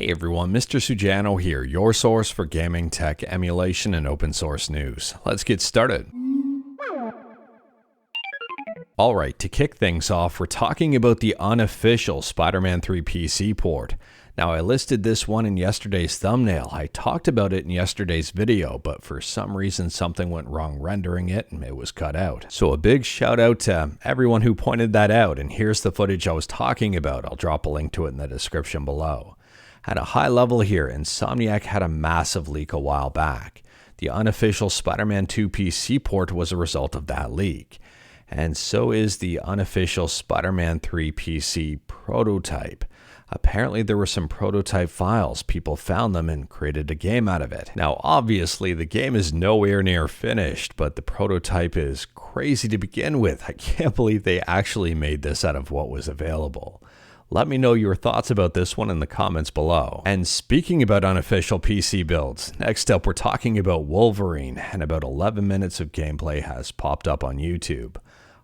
Hey everyone, Mr. Sujano here, your source for gaming, tech, emulation, and open source news. Let's get started. Alright, to kick things off, we're talking about the unofficial Spider-Man 3 PC port. Now, I listed this one in yesterday's thumbnail. I talked about it in yesterday's video, but for some reason something went wrong rendering it and it was cut out. So a big shout out to everyone who pointed that out, and here's the footage I was talking about. I'll drop a link to it in the description below. At a high level here, Insomniac had a massive leak a while back. The unofficial Spider-Man 2 PC port was a result of that leak. And so is the unofficial Spider-Man 3 PC prototype. Apparently there were some prototype files, people found them and created a game out of it. Now obviously the game is nowhere near finished, but the prototype is crazy to begin with. I can't believe they actually made this out of what was available. Let me know your thoughts about this one in the comments below. And speaking about unofficial PC builds, next up we're talking about Wolverine, and about 11 minutes of gameplay has popped up on YouTube.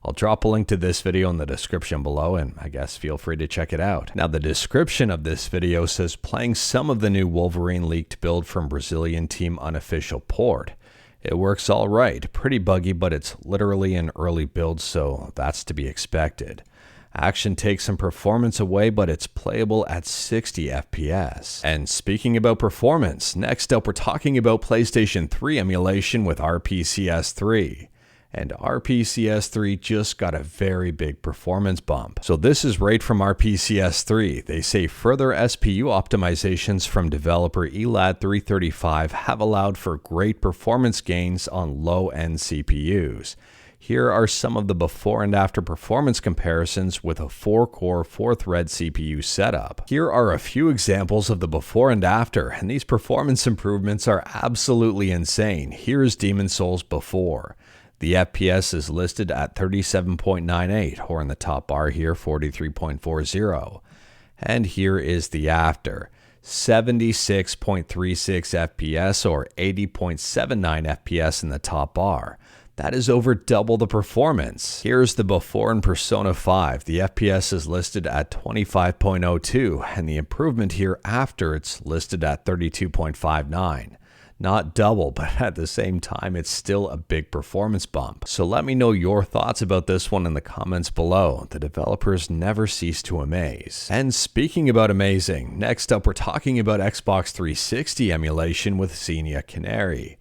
I'll drop a link to this video in the description below, and I guess feel free to check it out. Now the description of this video says playing some of the new Wolverine leaked build from Brazilian team unofficial port. It works alright, pretty buggy, but it's literally an early build, so that's to be expected. Action takes some performance away, but it's playable at 60 FPS. And speaking about performance, next up we're talking about PlayStation 3 emulation with RPCS3. And RPCS3 just got a very big performance bump. So this is right from RPCS3. They say further SPU optimizations from developer Elad335 have allowed for great performance gains on low-end CPUs. Here are some of the before and after performance comparisons with a 4-core 4-thread CPU setup. Here are a few examples of the before and after, and these performance improvements are absolutely insane. Here is Demon's Souls before. The FPS is listed at 37.98, or in the top bar here, 43.40. And here is the after. 76.36 FPS, or 80.79 FPS in the top bar. That is over double the performance. Here's the before in Persona 5. The FPS is listed at 25.02, and the improvement here after it's listed at 32.59. Not double, but at the same time, it's still a big performance bump. So let me know your thoughts about this one in the comments below. The developers never cease to amaze. And speaking about amazing, next up we're talking about Xbox 360 emulation with Xenia Canary.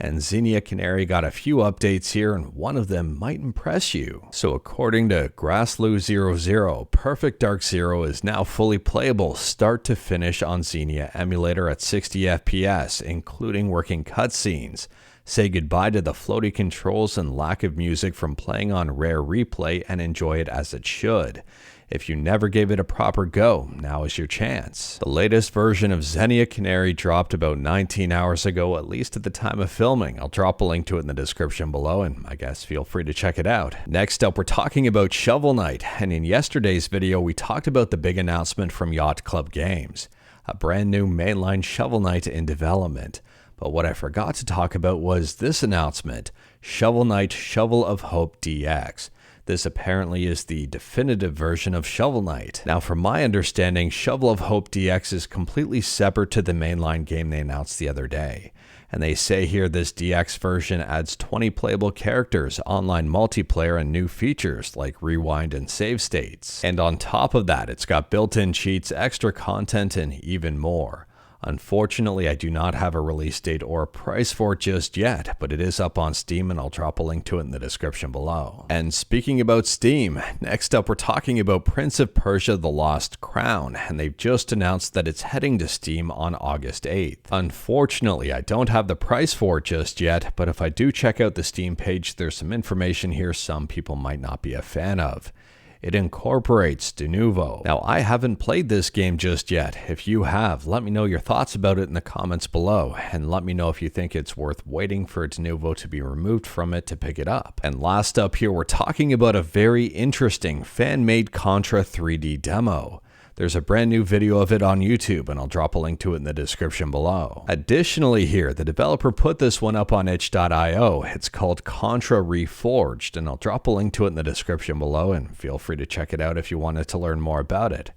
And Xenia Canary got a few updates here, and one of them might impress you. So according to Grassloo00, Perfect Dark Zero is now fully playable start to finish on Xenia emulator at 60 FPS, including working cutscenes. Say goodbye to the floaty controls and lack of music from playing on Rare Replay and enjoy it as it should. If you never gave it a proper go, now is your chance. The latest version of Xenia Canary dropped about 19 hours ago, at least at the time of filming. I'll drop a link to it in the description below, and I guess feel free to check it out. Next up, we're talking about Shovel Knight, and in yesterday's video, we talked about the big announcement from Yacht Club Games, a brand new mainline Shovel Knight in development. But what I forgot to talk about was this announcement, Shovel Knight Shovel of Hope DX. This apparently is the definitive version of Shovel Knight. Now, from my understanding, Shovel of Hope DX is completely separate to the mainline game they announced the other day. And they say here this DX version adds 20 playable characters, online multiplayer, and new features like rewind and save states. And on top of that, it's got built-in cheats, extra content, and even more. Unfortunately, I do not have a release date or a price for it just yet, but it is up on Steam, and I'll drop a link to it in the description below. And speaking about Steam, next up we're talking about Prince of Persia: The Lost Crown, and they've just announced that it's heading to Steam on August 8th. Unfortunately, I don't have the price for it just yet, but if I do check out the Steam page, there's some information here some people might not be a fan of. It incorporates De Novo. Now, I haven't played this game just yet. If you have, let me know your thoughts about it in the comments below, and let me know if you think it's worth waiting for De Novo to be removed from it to pick it up. And last up here, we're talking about a very interesting fan-made Contra 3D demo. There's a brand new video of it on YouTube, and I'll drop a link to it in the description below. Additionally here, the developer put this one up on itch.io. It's called Contra Reforged, and I'll drop a link to it in the description below, and feel free to check it out if you wanted to learn more about it.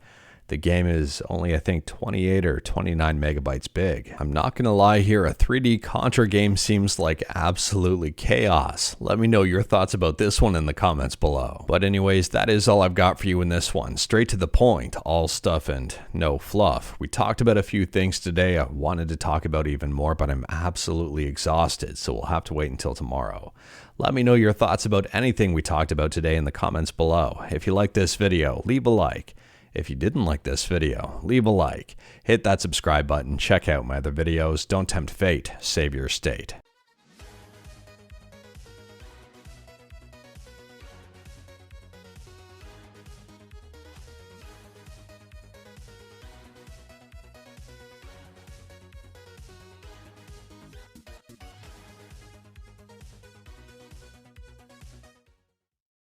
The game is only, I think, 28 or 29 megabytes big. I'm not gonna lie here, a 3D Contra game seems like absolutely chaos. Let me know your thoughts about this one in the comments below. But anyways, that is all I've got for you in this one. Straight to the point, all stuff and no fluff. We talked about a few things today. I wanted to talk about even more, but I'm absolutely exhausted, so we'll have to wait until tomorrow. Let me know your thoughts about anything we talked about today in the comments below. If you liked this video, leave a like. If you didn't like this video, leave a like. Hit that subscribe button, check out my other videos. Don't tempt fate, save your state.